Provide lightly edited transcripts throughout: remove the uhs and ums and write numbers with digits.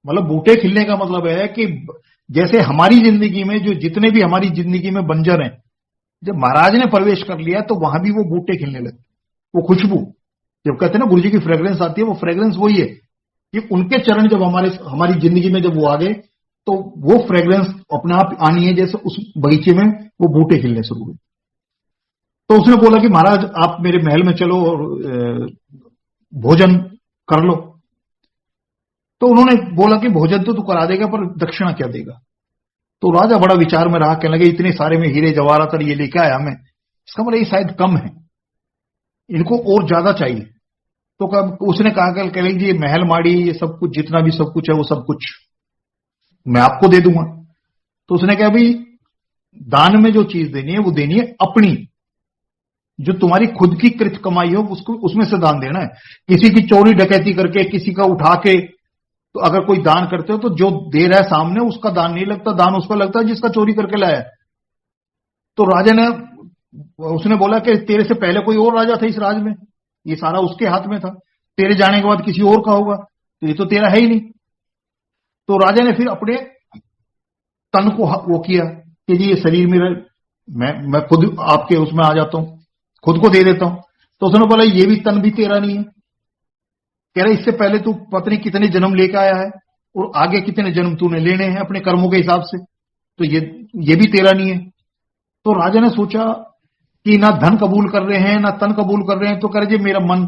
मतलब बूटे खिलने का मतलब है कि जैसे हमारी जिंदगी में जो जितने भी हमारी जिंदगी में बंजर हैं, जब महाराज ने प्रवेश कर लिया तो वहां भी वो बूटे खिलने लगे। वो खुशबू, जब कहते हैं ना गुरु जी की फ्रेग्रेंस आती है, वो फ्रेग्रेंस वही है कि उनके चरण जब हमारी जिंदगी में जब वो आ गए तो वो फ्रेग्रेंस अपने आप आनी है, जैसे उस बगीचे में वो बूटे खिलने शुरू हुए। तो उसने बोला कि महाराज आप मेरे महल में चलो और भोजन कर लो। तो उन्होंने बोला कि भोजन तो तू करा देगा, पर दक्षिणा क्या देगा? तो राजा बड़ा विचार में रहा, कहने लगे इतने सारे में हीरे जवाहरात ये लेके आया मैं, इसका मतलब ये शायद कम है, इनको और ज्यादा चाहिए। तो उसने कहा कह लीजिए ये महल माड़ी ये सब कुछ जितना भी सब कुछ है वो सब कुछ मैं आपको दे दूंगा। तो उसने कहा भाई दान में जो चीज देनी है वो देनी है अपनी, जो तुम्हारी खुद की कृत कमाई हो उसको उसमें से दान देना है। किसी की चोरी डकैती करके किसी का उठा के तो अगर कोई दान करते हो तो जो दे रहा है सामने उसका दान नहीं लगता, दान उसका लगता है जिसका चोरी करके लाया है। तो राजा ने उसने बोला कि तेरे से पहले कोई और राजा था इस राज में, ये सारा उसके हाथ में था, तेरे जाने के बाद किसी और का होगा, तो ये तो तेरा है ही नहीं। तो राजा ने फिर अपने तन को वो किया कि जी ये शरीर में मैं खुद आपके उसमें आ जाता हूं, खुद को दे देता हूं। तो उसने बोला ये भी तन भी तेरा नहीं है। कह रहा इससे पहले तू पत्नी कितने जन्म लेकर आया है और आगे कितने जन्म तूने लेने हैं अपने कर्मों के हिसाब से, तो ये भी तेरा नहीं है। तो राजा ने सोचा कि ना धन कबूल कर रहे हैं ना तन कबूल कर रहे हैं, तो कह रहे जी मेरा मन,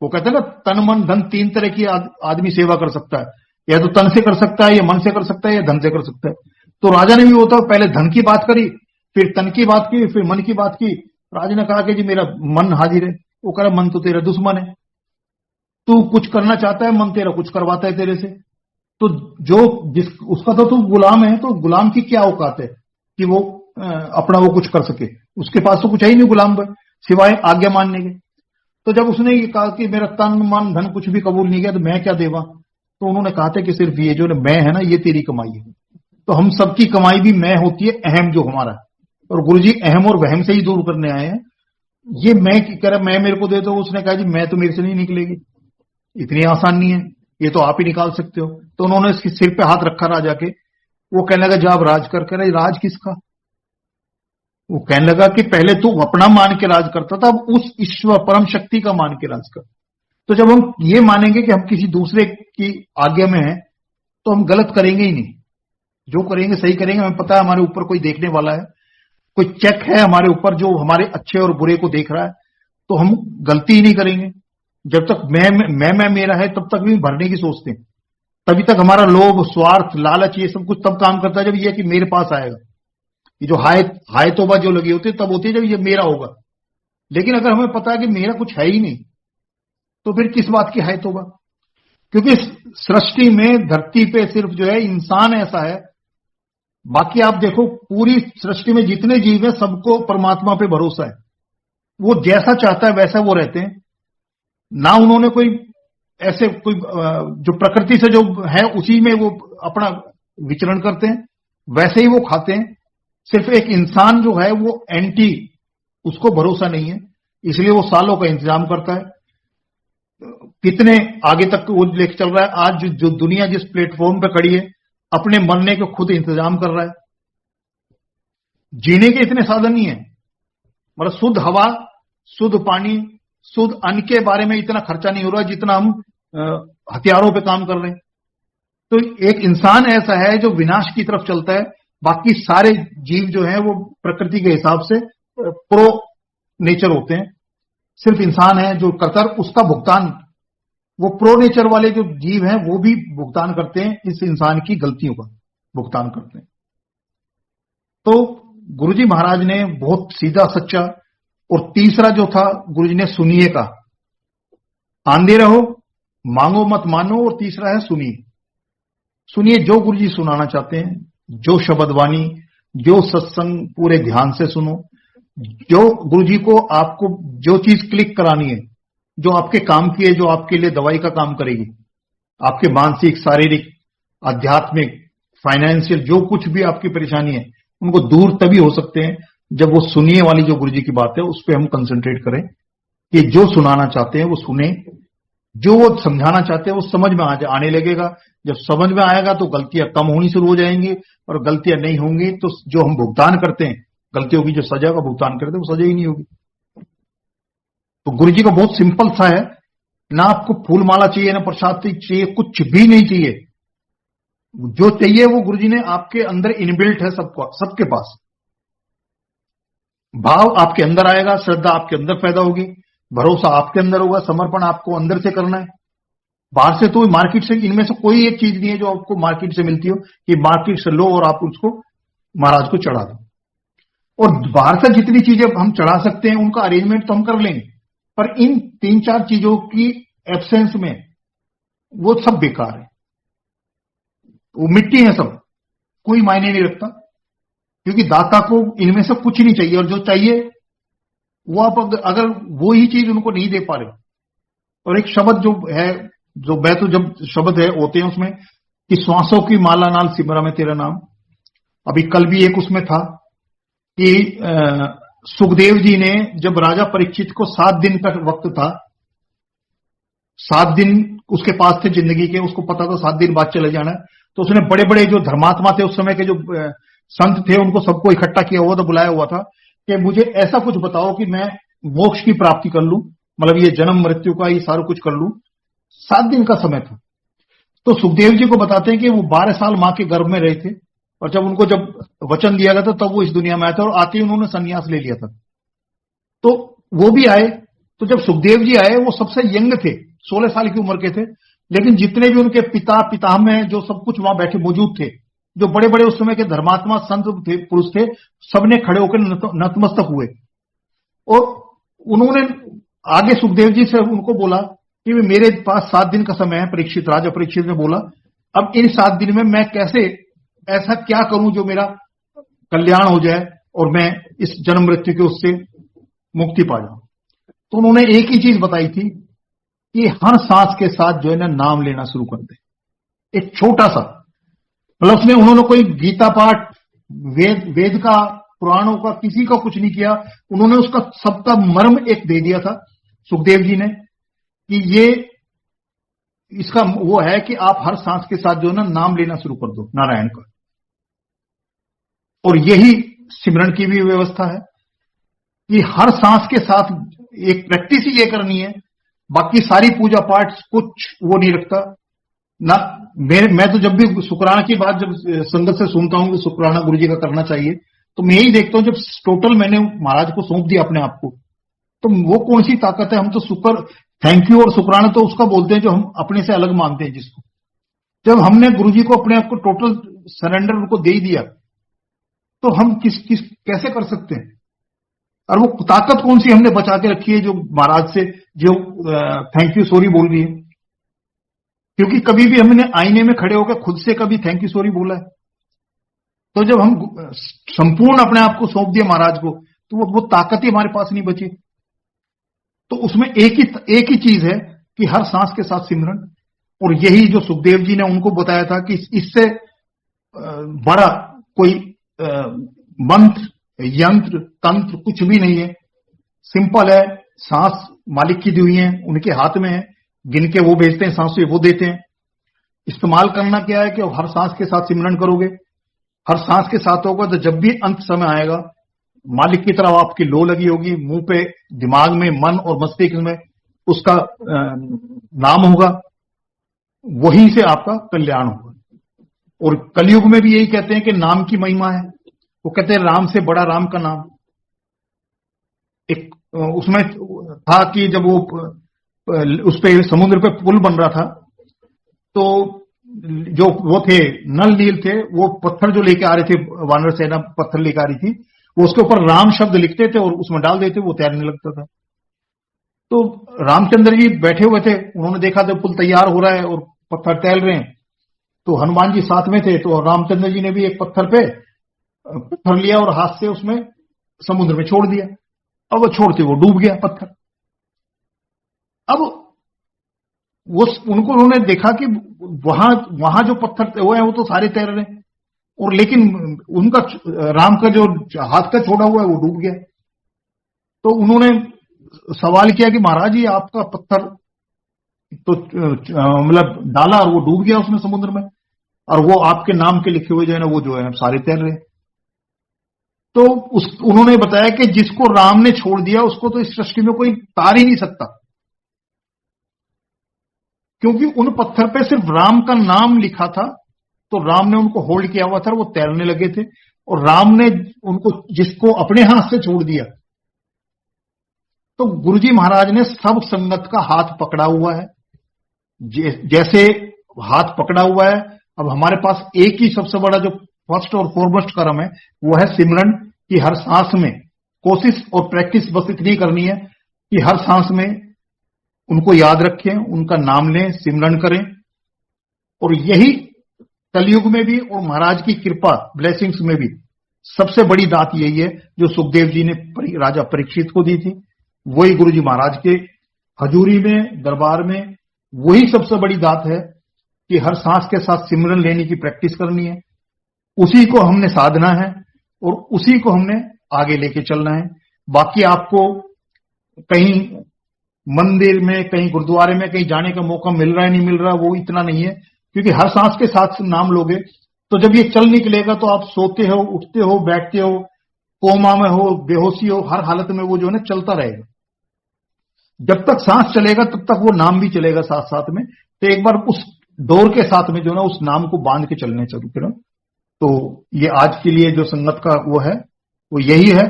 वो कहते हैं ना तन मन धन तीन तरह की आदमी सेवा कर सकता है, या तो तन से कर सकता है या मन से कर सकता है या धन से कर सकता है। तो राजा ने भी होता पहले धन की बात करी, फिर तन की बात की, फिर मन की बात की। राजा ने कहा कि जी मेरा मन हाजिर है। वो कह रहा मन तो तेरा दुश्मन है, तू कुछ करना चाहता है, मन तेरा कुछ करवाता है तेरे से। तो जो जिस उसका तो तू गुलाम है, तो गुलाम की क्या औकात है कि वो अपना वो कुछ कर सके, उसके पास तो कुछ है ही नहीं गुलाम पर सिवाय आज्ञा मानने के। तो जब उसने ये कहा कि मेरा तन मन धन कुछ भी कबूल नहीं किया तो मैं क्या देवा, तो उन्होंने कहा था कि सिर्फ ये जो मैं है ना ये तेरी कमाई है। तो हम सबकी कमाई भी मैं होती है, अहम जो हमारा, और गुरुजी अहम और वहम से ही दूर करने आए हैं। ये मैं कह रहा मैं मेरे को दे दो, उसने कहा जी मैं तो मेरे से नहीं निकलेगी, इतनी आसान नहीं है, ये तो आप ही निकाल सकते हो। तो उन्होंने इसके सिर पे हाथ रखा राजा के। वो कहने लगा जब राज कर रहे राज किसका? वो कहने लगा कि पहले तू अपना मान के राज करता था, अब उस ईश्वर परम शक्ति का मान के राज कर। तो जब हम ये मानेंगे कि हम किसी दूसरे की आज्ञा में हैं तो हम गलत करेंगे ही नहीं, जो करेंगे सही करेंगे। हमें पता है हमारे ऊपर कोई देखने वाला है, कोई चेक है हमारे ऊपर जो हमारे अच्छे और बुरे को देख रहा है, तो हम गलती ही नहीं करेंगे। जब तक मैं मेरा है तब तक भी भरने की सोचते हैं, तभी तक हमारा लोभ स्वार्थ लालच ये सब कुछ तब काम करता है जब ये कि मेरे पास आएगा। ये जो हाय तोबा जो लगी होती है तब होती है जब ये मेरा होगा। लेकिन अगर हमें पता है कि मेरा कुछ है ही नहीं तो फिर किस बात की हाय तोबा? क्योंकि सृष्टि में धरती पे सिर्फ जो है इंसान ऐसा है, बाकी आप देखो पूरी सृष्टि में जितने जीव हैं सबको परमात्मा पे भरोसा है, वो जैसा चाहता है वैसा वो रहते हैं ना। उन्होंने कोई ऐसे कोई जो प्रकृति से जो है उसी में वो अपना विचरण करते हैं, वैसे ही वो खाते हैं। सिर्फ एक इंसान जो है वो एंटी, उसको भरोसा नहीं है, इसलिए वो सालों का इंतजाम करता है। कितने आगे तक वो लेके चल रहा है। आज जो दुनिया जिस प्लेटफॉर्म पे खड़ी है अपने मरने को खुद इंतजाम कर रहा है। जीने के इतने साधन नहीं है, मतलब शुद्ध हवा शुद्ध पानी शुद्ध अन्न के बारे में इतना खर्चा नहीं हो रहा जितना हम हथियारों पे काम कर रहे हैं। तो एक इंसान ऐसा है जो विनाश की तरफ चलता है, बाकी सारे जीव जो हैं वो प्रकृति के हिसाब से प्रो नेचर होते हैं। सिर्फ इंसान है जो करता है, उसका भुगतान वो प्रो नेचर वाले जो जीव हैं वो भी भुगतान करते हैं, इस इंसान की गलतियों का भुगतान करते हैं। तो गुरुजी महाराज ने बहुत सीधा सच्चा, और तीसरा जो था गुरुजी ने सुनिए का, आंधे रहो मांगो मत मानो, और तीसरा है सुनिए। सुनिए जो गुरुजी सुनाना चाहते हैं, जो शब्दवाणी जो सत्संग पूरे ध्यान से सुनो। जो गुरुजी को आपको जो चीज क्लिक करानी है, जो आपके काम की है, जो आपके लिए दवाई का काम करेगी, आपके मानसिक शारीरिक आध्यात्मिक फाइनेंशियल जो कुछ भी आपकी परेशानी है, उनको दूर तभी हो सकते हैं जब वो सुनिए वाली जो गुरुजी की बात है उस पर हम कंसंट्रेट करें कि जो सुनाना चाहते हैं वो सुने, जो वो समझाना चाहते हैं वो समझ में आने लगेगा। जब समझ में आएगा तो गलतियां कम होनी शुरू हो जाएंगी, और गलतियां नहीं होंगी तो जो हम भुगतान करते हैं गलतियों की, जो सजा का भुगतान करते हैं वो सजा ही नहीं होगी। तो गुरु जी का बहुत सिंपल सा है, ना आपको फूल माला चाहिए, ना प्रसाद चाहिए, कुछ भी नहीं चाहिए। जो चाहिए वो गुरु जी ने आपके अंदर इनबिल्ट है, सबको, सबके पास। भाव आपके अंदर आएगा, श्रद्धा आपके अंदर पैदा होगी, भरोसा आपके अंदर होगा, समर्पण आपको अंदर से करना है। बाहर से तो मार्केट से, इनमें से कोई एक चीज नहीं है जो आपको मार्केट से मिलती हो कि मार्केट से लो और आप उसको महाराज को चढ़ा दो। और बाहर से जितनी चीजें हम चढ़ा सकते हैं उनका अरेंजमेंट तो हम कर लेंगे, पर इन 3-4 चीजों की एब्सेंस में वो सब बेकार है, वो मिट्टी है, सब कोई मायने नहीं रखता। क्योंकि दाता को इनमें से कुछ नहीं चाहिए, और जो चाहिए वो आप अगर वो ही चीज उनको नहीं दे पा रहे। और एक शब्द जो है, जो मैं तो जब शब्द है होते हैं उसमें कि श्वासों की माला नाल सिमरा में तेरा नाम। अभी कल भी एक उसमें था कि सुखदेव जी ने जब राजा परीक्षित को 7 दिन का वक्त था, 7 दिन उसके पास थे जिंदगी के, उसको पता था 7 दिन बाद चले जाना है, तो उसने बड़े बड़े जो धर्मात्मा थे उस समय के, जो संत थे, उनको सबको इकट्ठा किया हुआ था, बुलाया हुआ था कि मुझे ऐसा कुछ बताओ कि मैं मोक्ष की प्राप्ति कर लूं, मतलब ये जन्म मृत्यु का ये सारा कुछ कर लूं। 7 दिन का समय था। तो सुखदेव जी को बताते हैं कि वो 12 साल मां के गर्भ में रहे थे, और जब उनको जब वचन दिया गया था तब वो इस दुनिया में आए थे, और आते ही उन्होंने संन्यास ले लिया था। तो वो भी आए, तो जब सुखदेव जी आए वो सबसे यंग थे, 16 साल की उम्र के थे, लेकिन जितने भी उनके पिता पितामह जो सब कुछ वहां बैठे मौजूद थे, जो बड़े बड़े उस समय के धर्मात्मा संत थे, पुरुष थे, सबने खड़े होकर नतमस्तक हुए। और उन्होंने आगे सुखदेव जी से उनको बोला कि मेरे पास 7 दिन का समय है। परीक्षित, राजा परीक्षित ने बोला, अब इन 7 दिन में मैं कैसे, ऐसा क्या करूं जो मेरा कल्याण हो जाए और मैं इस जन्म मृत्यु के उससे मुक्ति पा जाऊं। तो उन्होंने एक ही चीज बताई थी कि हर सांस के साथ जो है ना नाम लेना शुरू कर दे। एक छोटा सा, मतलब उसमें उन्होंने कोई गीता पाठ, वेद का, पुराणों का, किसी का कुछ नहीं किया। उन्होंने उसका सबका मर्म एक दे दिया था सुखदेव जी ने कि ये इसका वो है कि आप हर सांस के साथ जो है ना नाम लेना शुरू कर दो नारायण का। और यही सिमरन की भी व्यवस्था है कि हर सांस के साथ एक प्रैक्टिस ही ये करनी है, बाकी सारी पूजा पाठ कुछ वो नहीं रखता ना। मैं तो जब भी शुक्राना की बात जब संगत से सुनता हूं कि शुक्राना गुरु जी का करना चाहिए, तो मैं यही देखता हूं जब टोटल मैंने महाराज को सौंप दिया अपने आप को, तो वो कौन सी ताकत है। हम तो शुक्र, थैंक यू और शुक्राना तो उसका बोलते हैं जो हम अपने से अलग मानते हैं जिसको। जब हमने गुरु जी को अपने आप को टोटल सरेंडर उनको दे ही दिया, तो हम कैसे कर सकते हैं। और वो ताकत कौन सी हमने बचा के रखी है जो महाराज से जो थैंक यू सॉरी बोल रही है। क्योंकि कभी भी हमने आईने में खड़े होकर खुद से कभी थैंक यू सॉरी बोला है। तो जब हम संपूर्ण अपने आप को सौंप दिया महाराज को, तो वो ताकत ही हमारे पास नहीं बची। तो उसमें एक ही चीज है कि हर सांस के साथ सिमरन। और यही जो सुखदेव जी ने उनको बताया था कि इससे बड़ा कोई मंत्र, यंत्र, तंत्र कुछ भी नहीं है। सिंपल है, सांस मालिक की दी हुई है, उनके हाथ में है, गिन के वो भेजते हैं, सांस से वो देते हैं। इस्तेमाल करना क्या है कि हर सांस के साथ सिमरन करोगे, हर सांस के साथ होगा, तो जब भी अंत समय आएगा मालिक की तरफ आपकी लो लगी होगी, मुंह पे, दिमाग में, मन और मस्तिष्क में उसका नाम होगा, वहीं से आपका कल्याण होगा। और कलयुग में भी यही कहते हैं कि नाम की महिमा है। वो कहते हैं राम से बड़ा राम का नाम। एक उसमें था कि जब वो उस पे समुद्र पे पुल बन रहा था, तो जो वो थे नल नील थे, वो पत्थर जो लेके आ रहे थे, वानर सेना पत्थर लेके आ रही थी, वो उसके ऊपर राम शब्द लिखते थे और उसमें डाल देते, वो तैरने लगता था। तो रामचंद्र जी बैठे हुए थे, उन्होंने देखा तो पुल तैयार हो रहा है और पत्थर तैर रहे हैं। तो हनुमान जी साथ में थे, तो रामचंद्र जी ने भी एक पत्थर लिया और हाथ से उसमें समुद्र में छोड़ दिया। अब वो छोड़ते वो डूब गया पत्थर। अब वो उनको उन्होंने देखा कि वहां जो पत्थर हुए हैं वो तो सारे तैर रहे हैं, और लेकिन उनका राम का जो हाथ का छोड़ा हुआ है वो डूब गया। तो उन्होंने सवाल किया कि महाराज ये आपका पत्थर तो मतलब डाला और वो डूब गया उसमें समुद्र में, और वो आपके नाम के लिखे हुए जो है ना वो जो है सारे तैर रहे। तो उन्होंने बताया कि जिसको राम ने छोड़ दिया उसको तो इस सृष्टि में कोई तार ही नहीं सकता, क्योंकि उन पत्थर पे सिर्फ राम का नाम लिखा था। तो राम ने उनको होल्ड किया हुआ था, वो तैरने लगे थे, और राम ने उनको जिसको अपने हाथ से छोड़ दिया। तो गुरुजी महाराज ने सब संगत का हाथ पकड़ा हुआ है, जैसे हाथ पकड़ा हुआ है। अब हमारे पास एक ही सबसे बड़ा जो फर्स्ट और फॉरमोस्ट कर्म है वो है सिमरन, कि हर सांस में कोशिश और प्रैक्टिस बस इतनी करनी है कि हर सांस में उनको याद रखें, उनका नाम लें, सिमरन करें। और यही कलयुग में भी और महाराज की कृपा ब्लेसिंग्स में भी सबसे बड़ी दात यही है जो सुखदेव जी ने राजा परीक्षित को दी थी। वही गुरु जी महाराज के हजूरी में, दरबार में, वही सबसे बड़ी दात है कि हर सांस के साथ सिमरन लेने की प्रैक्टिस करनी है। उसी को हमने साधना है और उसी को हमने आगे लेके चलना है। बाकी आपको कहीं मंदिर में, कहीं गुरुद्वारे में कहीं जाने का मौका मिल रहा है नहीं मिल रहा, वो इतना नहीं है, क्योंकि हर सांस के साथ नाम लोगे तो जब ये चल निकलेगा तो आप सोते हो, उठते हो, बैठते हो, कोमा में हो, बेहोशी हो, हर हालत में वो जो है ना चलता रहेगा। जब तक सांस चलेगा तब तक वो नाम भी चलेगा साथ साथ में। तो एक बार उस डोर के साथ में जो ना उस नाम को बांध के चलने चलो फिर। तो ये आज के लिए जो संगत का वो है वो यही है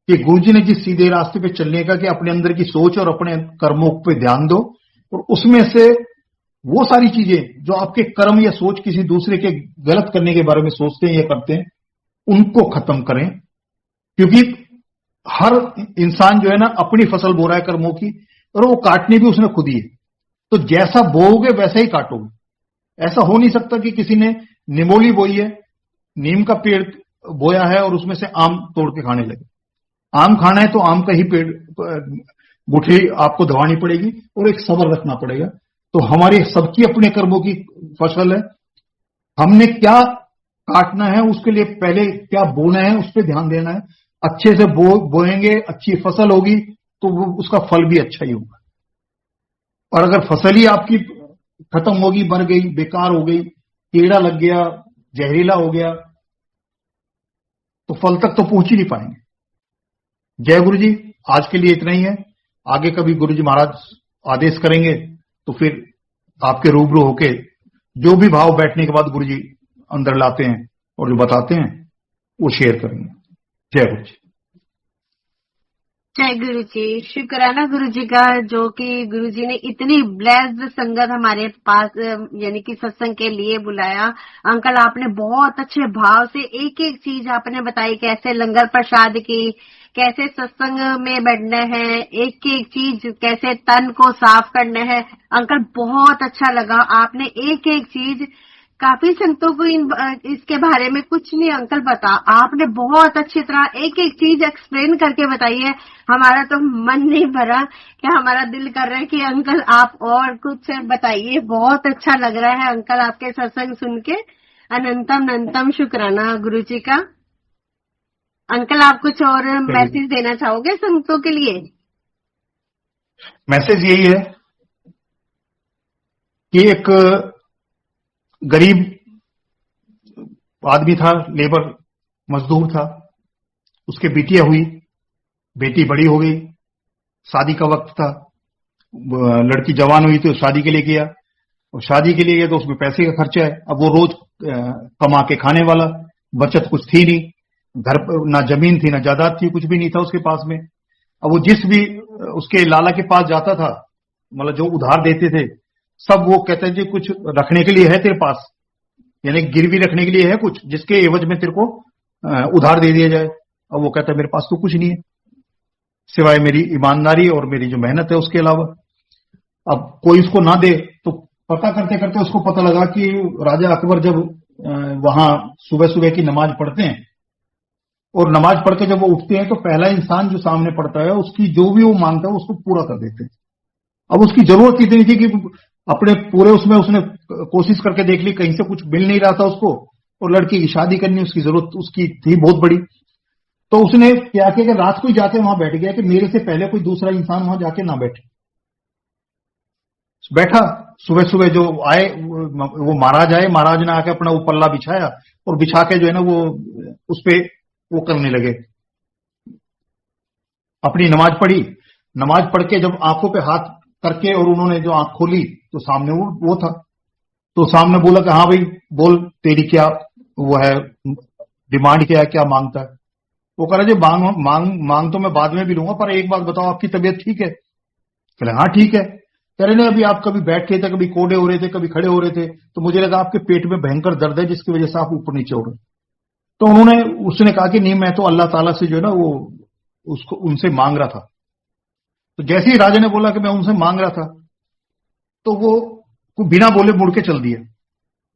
कि गुरुजी ने जिस सीधे रास्ते पे चलने का कि अपने अंदर की सोच और अपने कर्मों पे ध्यान दो, और उसमें से वो सारी चीजें जो आपके कर्म या सोच किसी दूसरे के गलत करने के बारे में सोचते हैं या करते हैं उनको खत्म करें। क्योंकि हर इंसान जो है ना अपनी फसल बो रहा है कर्मों की, और वो काटनी भी उसने खुद ही है। तो जैसा बोओगे वैसा ही काटोगे। ऐसा हो नहीं सकता कि किसी ने निमोली बोई है, नीम का पेड़ बोया है और उसमें से आम तोड़ के खाने लगे। आम खाना है तो आम का ही पेड़ गुठली आपको दबानी पड़ेगी और एक सब्र रखना पड़ेगा। तो हमारे सबकी अपने कर्मों की फसल है, हमने क्या काटना है उसके लिए पहले क्या बोना है उस पर ध्यान देना है। अच्छे से बोएंगे, अच्छी फसल होगी तो वो उसका फल भी अच्छा ही होगा। और अगर फसल ही आपकी खत्म होगी, मर गई, बेकार हो गई, कीड़ा लग गया, जहरीला हो गया, तो फल तक तो पहुंच ही नहीं पाएंगे। जय गुरु जी। आज के लिए इतना ही है। आगे कभी गुरु जी महाराज आदेश करेंगे तो फिर आपके रूबरू होके जो भी भाव बैठने के बाद गुरु जी अंदर लाते हैं और जो बताते हैं वो शेयर करेंगे। जय गुरु जी। जय गुरु जी। शुक्राना गुरु जी का, जो कि गुरु जी ने इतनी ब्लेस्ड संगत हमारे पास यानी कि सत्संग के लिए बुलाया। अंकल आपने बहुत अच्छे भाव से एक एक चीज आपने बताई, कैसे लंगर प्रसाद की, कैसे सत्संग में बैठना है, एक एक चीज कैसे तन को साफ करना है। अंकल बहुत अच्छा लगा, आपने एक एक चीज, काफी संतों को इसके बारे में कुछ नहीं अंकल बता, आपने बहुत अच्छी तरह एक एक चीज एक्सप्लेन करके बताई है। हमारा तो मन नहीं भरा कि हमारा दिल कर रहा है कि अंकल आप और कुछ बताइए। बहुत अच्छा लग रहा है अंकल आपके सत्संग सुन के। अनंतम अनंतम शुक्राना गुरु जी का। अंकल आप कुछ और मैसेज देना चाहोगे संतों के लिए? मैसेज यही है कि एक गरीब आदमी था, लेबर मजदूर था, उसके बेटियां हुई, बेटी बड़ी हो गई, शादी का वक्त था, लड़की जवान हुई तो शादी के लिए गया, और शादी के लिए गया तो उसमें पैसे का खर्चा है। अब वो रोज कमा के खाने वाला, बचत कुछ थी नहीं, घर ना जमीन थी ना जायदाद थी, कुछ भी नहीं था उसके पास में। अब वो जिस भी उसके लाला के पास जाता था, मतलब जो उधार देते थे सब वो कहते हैं जी कुछ रखने के लिए है तेरे पास, यानी गिरवी रखने के लिए है कुछ जिसके एवज में तेरे को उधार दे दिया जाए। अब वो कहता है मेरे पास तो कुछ नहीं है सिवाय मेरी ईमानदारी और मेरी जो मेहनत है उसके अलावा। अब कोई उसको ना दे तो पता करते करते उसको पता लगा कि राजा अकबर जब वहां सुबह सुबह की नमाज पढ़ते हैं और नमाज पढ़ के जब वो उठते हैं तो पहला इंसान जो सामने पड़ता है उसकी जो भी वो मांगता है उसको पूरा कर देते हैं। अब उसकी जरूरत इतनी थी कि अपने पूरे उसमें उसने कोशिश करके देख ली, कहीं से कुछ मिल नहीं रहा था उसको, और लड़की की शादी करनी उसकी जरूरत उसकी थी बहुत बड़ी। तो उसने क्या किया कि रात को ही जाके वहां बैठ गया कि मेरे से पहले कोई दूसरा इंसान वहां जाके ना बैठे। बैठा। सुबह सुबह जो आए वो महाराज आए, महाराज ने आके अपना वो पल्ला बिछाया और बिछा के जो है ना वो उस पे वो करने लगे, अपनी नमाज पढ़ी। नमाज पढ़ के जब आंखों पे हाथ करके और उन्होंने जो आंख खोली तो सामने वो था। तो सामने बोला कि हाँ भाई बोल, तेरी क्या वो है डिमांड, क्या है, क्या मांगता है। वो कह रहा जी मांग तो मैं बाद में भी लूंगा, पर एक बात बताओ, आपकी तबीयत ठीक है? कहले हाँ ठीक है। कह रहे नहीं, अभी आप कभी बैठे थे, कभी कोड़े हो रहे थे, कभी खड़े हो रहे थे, तो मुझे लगा आपके पेट में भयंकर दर्द है जिसकी वजह से आप ऊपर नीचे हो रहे। तो उसने कहा कि नहीं, मैं तो अल्लाह ताला से जो है ना वो उसको उनसे मांग रहा था। तो जैसे ही राजा ने बोला कि मैं उनसे मांग रहा था, तो वो बिना बोले मुड़ के चल दिया।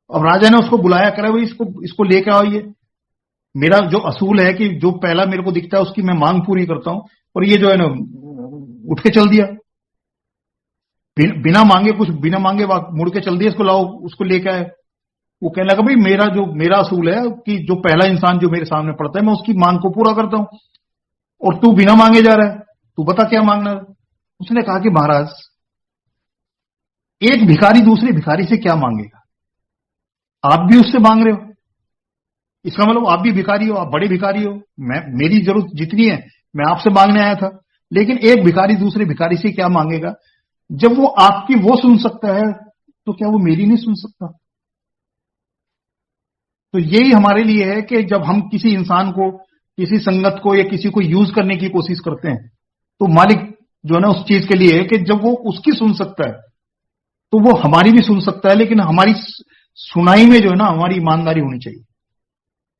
अब राजा ने उसको बुलाया, करा भाई इसको लेकर आओ, ये मेरा जो असूल है कि जो पहला मेरे को दिखता है उसकी मैं मांग पूरी करता हूं, और ये जो है ना उठ के चल दिया, बिना मांगे मुड़ के चल दिया, इसको लाओ, उसको लेकर आए। वो कहने लगा भाई मेरा असूल है कि जो पहला इंसान जो मेरे सामने पड़ता है मैं उसकी मांग को पूरा करता हूं, और तू बिना मांगे जा रहा है, तू बता क्या मांगना है। उसने कहा कि महाराज, एक भिखारी दूसरे भिखारी से क्या मांगेगा? आप भी उससे मांग रहे हो, इसका मतलब आप भी भिखारी हो, आप बड़े भिखारी हो। मेरी जरूरत जितनी है मैं आपसे मांगने आया था, लेकिन एक भिखारी दूसरे भिखारी से क्या मांगेगा? जब वो आपकी वो सुन सकता है तो क्या वो मेरी नहीं सुन सकता? तो यही हमारे लिए है कि जब हम किसी इंसान को, किसी संगत को या किसी को यूज करने की कोशिश करते हैं, तो मालिक जो है ना उस चीज के लिए है कि जब वो उसकी सुन सकता है तो वो हमारी भी सुन सकता है, लेकिन हमारी सुनाई में जो है ना हमारी ईमानदारी होनी चाहिए।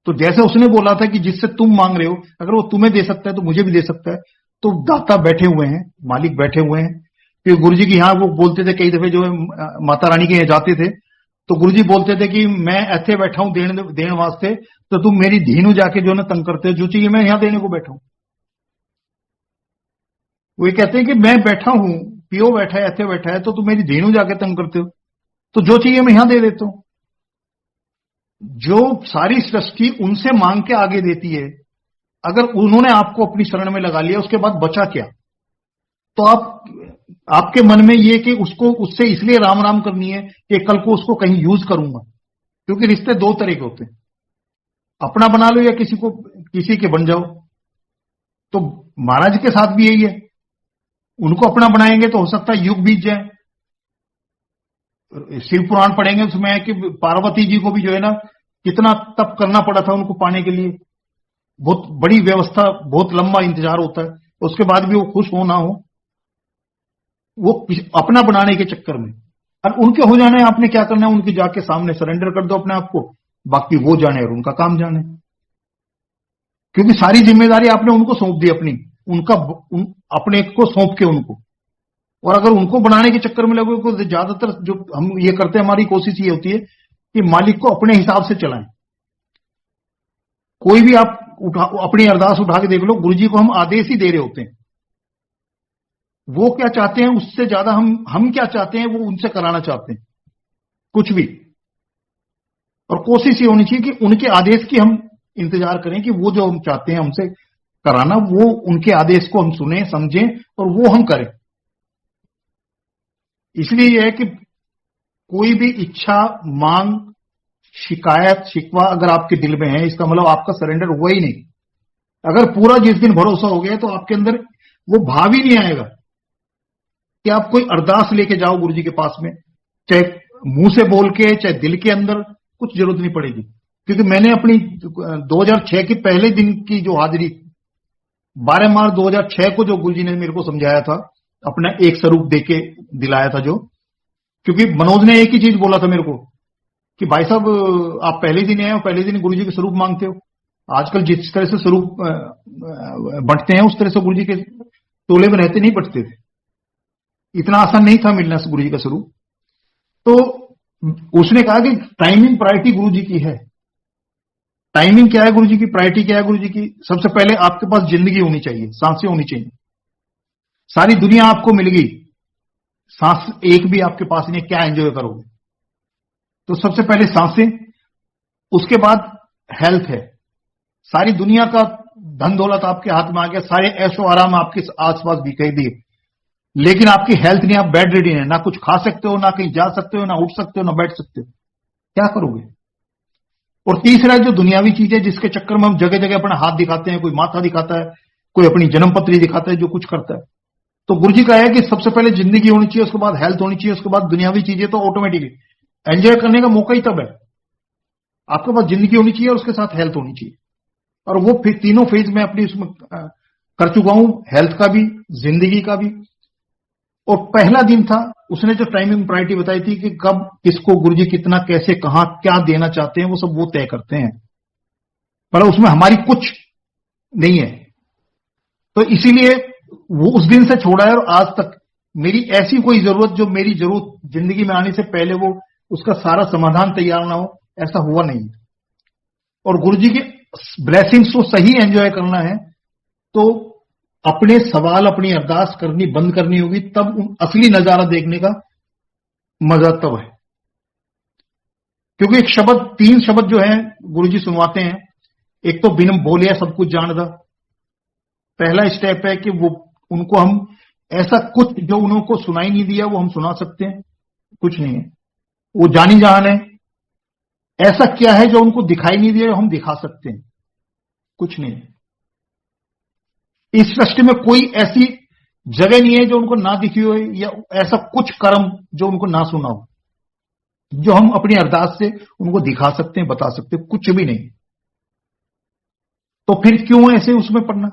तो जैसे उसने बोला था कि जिससे तुम मांग रहे हो अगर वो तुम्हें दे सकता है तो मुझे भी दे सकता है। तो दाता बैठे हुए हैं, मालिक बैठे हुए हैं। फिर गुरु जी की यहाँ वो बोलते थे, कई दफे जो है माता रानी के यहाँ जाते थे तो गुरु जी बोलते थे कि मैं ऐसे बैठा हूं देने वास्ते, तो तुम मेरी धीनु जाके जो है ना तंग करते हो, जो चाहिए मैं यहां देने को बैठा हूं। वो ये कहते हैं कि मैं बैठा हूं, पियो बैठा है, ऐसे बैठा है, तो तुम मेरी धीनु जाके तंग करते हो, तो जो चाहिए मैं यहां दे देता हूं। जो सारी सृष्टि उनसे मांग के आगे देती है, अगर उन्होंने आपको अपनी शरण में लगा लिया उसके बाद बचा क्या? तो आपके मन में ये कि उससे इसलिए राम राम करनी है कि कल को उसको कहीं यूज करूंगा, क्योंकि रिश्ते दो तरह के होते हैं, अपना बना लो या किसी के बन जाओ। तो महाराज के साथ भी यही है, उनको अपना बनाएंगे तो हो सकता है युग बीत जाए। शिव पुराण पढ़ेंगे उसमें है कि पार्वती जी को भी जो है ना कितना तप करना पड़ा था उनको पाने के लिए, बहुत बड़ी व्यवस्था, बहुत लंबा इंतजार होता है, उसके बाद भी वो खुश हो ना हो, वो अपना बनाने के चक्कर में। और उनके हो जाने, आपने क्या करना है, उनके जाके सामने सरेंडर कर दो अपने आप को, बाकी वो जाने और उनका काम जाने, क्योंकि सारी जिम्मेदारी आपने उनको सौंप दी, अपने को सौंप के उनको। और अगर उनको बनाने के चक्कर में लोगों को, ज्यादातर जो हम ये करते हैं, हमारी कोशिश ये होती है कि मालिक को अपने हिसाब से चलाएं। कोई भी आप अपनी अरदास उठा के देख लो, गुरुजी को हम आदेश ही दे रहे होते हैं, वो क्या चाहते हैं उससे ज्यादा हम क्या चाहते हैं वो उनसे कराना चाहते हैं कुछ भी। और कोशिश ये होनी चाहिए कि उनके आदेश की हम इंतजार करें कि वो जो हम चाहते हैं हमसे कराना, वो उनके आदेश को हम सुने, समझें और वो हम करें। इसलिए यह है कि कोई भी इच्छा, मांग, शिकायत, शिकवा अगर आपके दिल में है, इसका मतलब आपका सरेंडर हुआ ही नहीं। अगर पूरा जिस दिन भरोसा हो गया तो आपके अंदर वो भाव ही नहीं आएगा कि आप कोई अरदास लेके जाओ गुरु जी के पास में, चाहे मुंह से बोल के, चाहे दिल के अंदर, कुछ जरूरत नहीं पड़ेगी। क्योंकि मैंने अपनी 2006 के पहले दिन की जो हाजिरी, 12 मार्च 2006 को जो गुरु जी ने मेरे को समझाया था, अपना एक स्वरूप देके दिलाया था जो, क्योंकि मनोज ने एक ही चीज बोला था मेरे को कि भाई साहब आप पहले दिन आए हो, पहले दिन गुरु जी के स्वरूप मांगते हो। आजकल जिस तरह से स्वरूप बंटते हैं उस तरह से गुरु जी के टोले में रहते नहीं बंटते थे, इतना आसान नहीं था मिलना गुरु जी का स्वरूप। तो उसने कहा कि टाइमिंग प्रायोरिटी गुरु जी की है। टाइमिंग क्या है गुरु जी की, प्रायोरिटी क्या है गुरु जी की? सबसे पहले आपके पास जिंदगी होनी चाहिए, सांसें होनी चाहिए। सारी दुनिया आपको मिल गई, सांस एक भी आपके पास नहीं, क्या एंजॉय करोगे? तो सबसे पहले सांसें, उसके बाद हेल्थ है। सारी दुनिया का धन दौलत आपके हाथ में आ गया, सारे ऐशो आराम आपके आसपास बिखेर दिए, लेकिन आपकी हेल्थ नहीं, आप बेड रेडी है, ना कुछ खा सकते हो, ना कहीं जा सकते हो, ना उठ सकते हो, ना बैठ सकते हो, क्या करोगे? और तीसरा जो दुनियावी चीज है जिसके चक्कर में हम जगह जगह अपना हाथ दिखाते हैं, कोई माथा दिखाता है, कोई अपनी जन्म पत्री दिखाता है, जो कुछ करता है। तो गुरु जी का है कि सबसे पहले जिंदगी होनी चाहिए, उसके बाद हेल्थ होनी चाहिए, उसके बाद दुनियावी चीजें तो ऑटोमेटिकली एंजॉय करने का मौका ही तब है। आपके पास जिंदगी होनी चाहिए और उसके साथ हेल्थ होनी चाहिए। और वो फिर तीनों फेज में अपनी उसमें कर चुका हूं, हेल्थ का भी, जिंदगी का भी। और पहला दिन था, उसने जो टाइमिंग प्रायोरिटी बताई थी कि कब किसको गुरुजी कितना कैसे कहां क्या देना चाहते हैं, वो सब वो तय करते हैं, पर उसमें हमारी कुछ नहीं है। तो इसीलिए वो उस दिन से छोड़ा है और आज तक मेरी ऐसी कोई जरूरत जो मेरी जरूरत जिंदगी में आने से पहले वो उसका सारा समाधान तैयार ना हो, ऐसा हुआ नहीं। और गुरुजी के ब्लेसिंग्स को सही एंजॉय करना है तो अपने सवाल अपनी अरदास करनी बंद करनी होगी, तब उन असली नजारा देखने का मजा तब है। क्योंकि एक शब्द, 3 शब्द जो है गुरुजी सुनवाते हैं। एक तो बिन बोले सब कुछ जानदा, पहला स्टेप है कि वो उनको हम ऐसा कुछ जो उनको सुनाई नहीं दिया वो हम सुना सकते हैं, कुछ नहीं है। वो जानी जहान है, ऐसा क्या है जो उनको दिखाई नहीं दिया हम दिखा सकते हैं, कुछ नहीं है। इस सृष्टि में कोई ऐसी जगह नहीं है जो उनको ना दिखी हो, या ऐसा कुछ कर्म जो उनको ना सुना हो, जो हम अपनी अरदास से उनको दिखा सकते हैं, बता सकते हैं, कुछ भी नहीं। तो फिर क्यों ऐसे उसमें पढ़ना?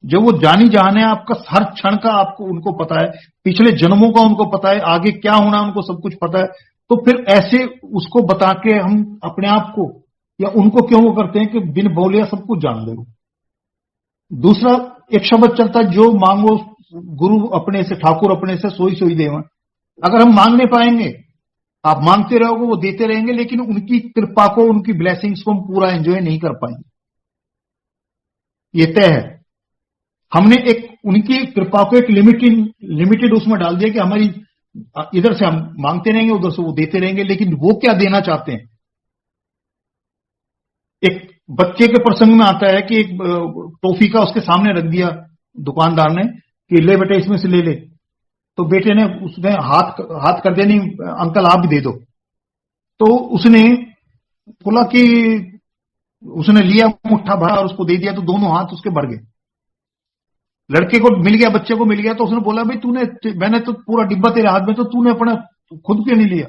जो वो जानी जान है, आपका हर क्षण का आपको उनको पता है, पिछले जन्मों का उनको पता है, आगे क्या होना उनको सब कुछ पता है। तो फिर ऐसे उसको बता के हम अपने आप को या उनको क्यों वो करते हैं कि बिन बोलिया सब कुछ जान ले। दूसरा एक शब्द चलता है, जो मांगो गुरु अपने से, ठाकुर अपने से, सोई सोई देवा। अगर हम मांग नहीं पाएंगे, आप मांगते रहोगे, वो देते रहेंगे, लेकिन उनकी कृपा को, उनकी ब्लेसिंग्स को हम पूरा एंजॉय नहीं कर पाएंगे, ये तय है। हमने एक उनकी कृपा को एक लिमिटेड उसमें डाल दिया कि हमारी इधर से हम मांगते रहेंगे, उधर से वो देते रहेंगे, लेकिन वो क्या देना चाहते हैं। एक बच्चे के प्रसंग में आता है कि एक टॉफी का उसके सामने रख दिया दुकानदार ने कि ले बेटे इसमें से ले ले। तो बेटे ने उसने हाथ कर दिया, नहीं अंकल आप भी दे दो। तो उसने बोला कि उसने लिया, मुट्ठा भरा और उसको दे दिया, तो दोनों हाथ उसके भर गए। लड़के को मिल गया, बच्चे को मिल गया। तो उसने बोला भाई मैंने तो पूरा डिब्बा तेरे हाथ में, तो तूने अपना खुद क्यों नहीं लिया?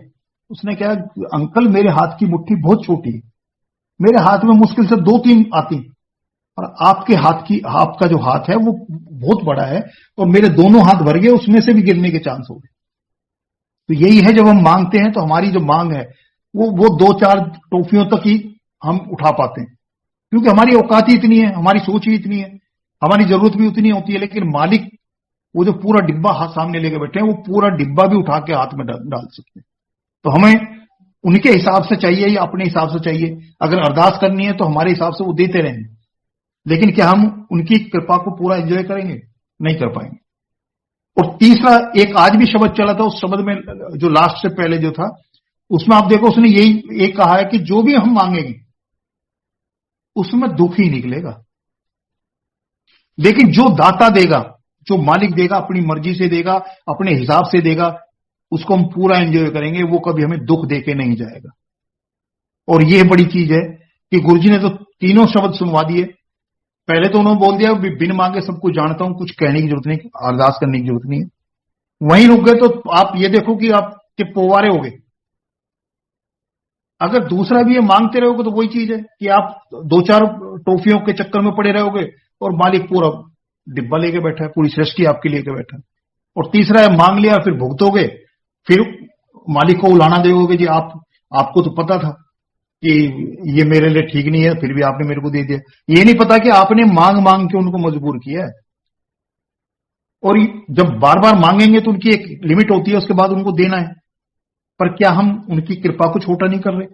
उसने कहा अंकल मेरे हाथ की मुट्ठी बहुत छोटी है, मेरे हाथ में मुश्किल से 2-3 आती, और आपका जो हाथ है वो बहुत बड़ा है, और मेरे दोनों हाथ भर गए, उसमें से भी गिरने के चांस हो गए। तो यही है, जब हम मांगते हैं तो हमारी जो मांग है वो 2-4 टॉफियों तक ही हम उठा पाते हैं, क्योंकि हमारी औकात ही इतनी है, हमारी सोच ही इतनी है, हमारी जरूरत भी उतनी होती है। लेकिन मालिक वो जो पूरा डिब्बा हाथ सामने लेके बैठे हैं, वो पूरा डिब्बा भी उठा के हाथ में डाल सकते हैं। तो हमें उनके हिसाब से चाहिए या अपने हिसाब से चाहिए। अगर अरदास करनी है तो हमारे हिसाब से वो देते रहेंगे, लेकिन क्या हम उनकी कृपा को पूरा एंजॉय करेंगे? नहीं कर पाएंगे। और तीसरा एक आज भी शब्द चला था, उस शब्द में जो लास्ट से पहले जो था, उसमें आप देखो उसने यही एक कहा है कि जो भी हम मांगेंगे उसमें दुख ही निकलेगा, लेकिन जो दाता देगा, जो मालिक देगा, अपनी मर्जी से देगा, अपने हिसाब से देगा, उसको हम पूरा एंजॉय करेंगे, वो कभी हमें दुख देके नहीं जाएगा। और ये बड़ी चीज है कि गुरुजी ने तो तीनों शब्द सुनवा दिए। पहले तो उन्होंने बोल दिया बिन मांगे सब कुछ जानता हूं, कुछ कहने की जरूरत नहीं, अरदास करने की जरूरत नहीं है। वहीं रुक गए तो आप ये देखो कि आपके पोवारे हो गए। अगर दूसरा भी ये मांगते रहोगे तो वही चीज है कि आप 2-4 टॉफियों के चक्कर में पड़े रहोगे और मालिक पूरा डिब्बा लेके बैठा है, पूरी सृष्टि आपके लेके बैठा है। और तीसरा है मांग लिया फिर भुगतोगे, फिर मालिक को उलाना दोगे जी आपको तो पता था कि ये मेरे लिए ठीक नहीं है, फिर भी आपने मेरे को दे दिया। ये नहीं पता कि आपने मांग मांग के उनको मजबूर किया है। और जब बार बार मांगेंगे तो उनकी एक लिमिट होती है, उसके बाद उनको देना है। पर क्या हम उनकी कृपा को छोटा नहीं कर रहे?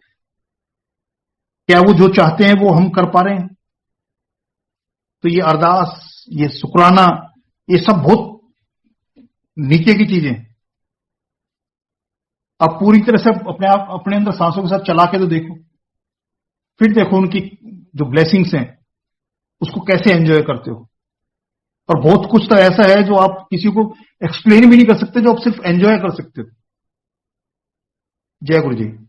क्या वो जो चाहते हैं वो हम कर पा रहे हैं? तो ये अरदास, ये शुक्राना, ये सब बहुत नीचे की चीजें। अब पूरी तरह से अपने अंदर सांसों के साथ चला के तो देखो, फिर देखो उनकी जो ब्लेसिंग्स हैं उसको कैसे एंजॉय करते हो। और बहुत कुछ तो ऐसा है जो आप किसी को एक्सप्लेन भी नहीं कर सकते, जो आप सिर्फ एंजॉय कर सकते थे। जय गुरु जी।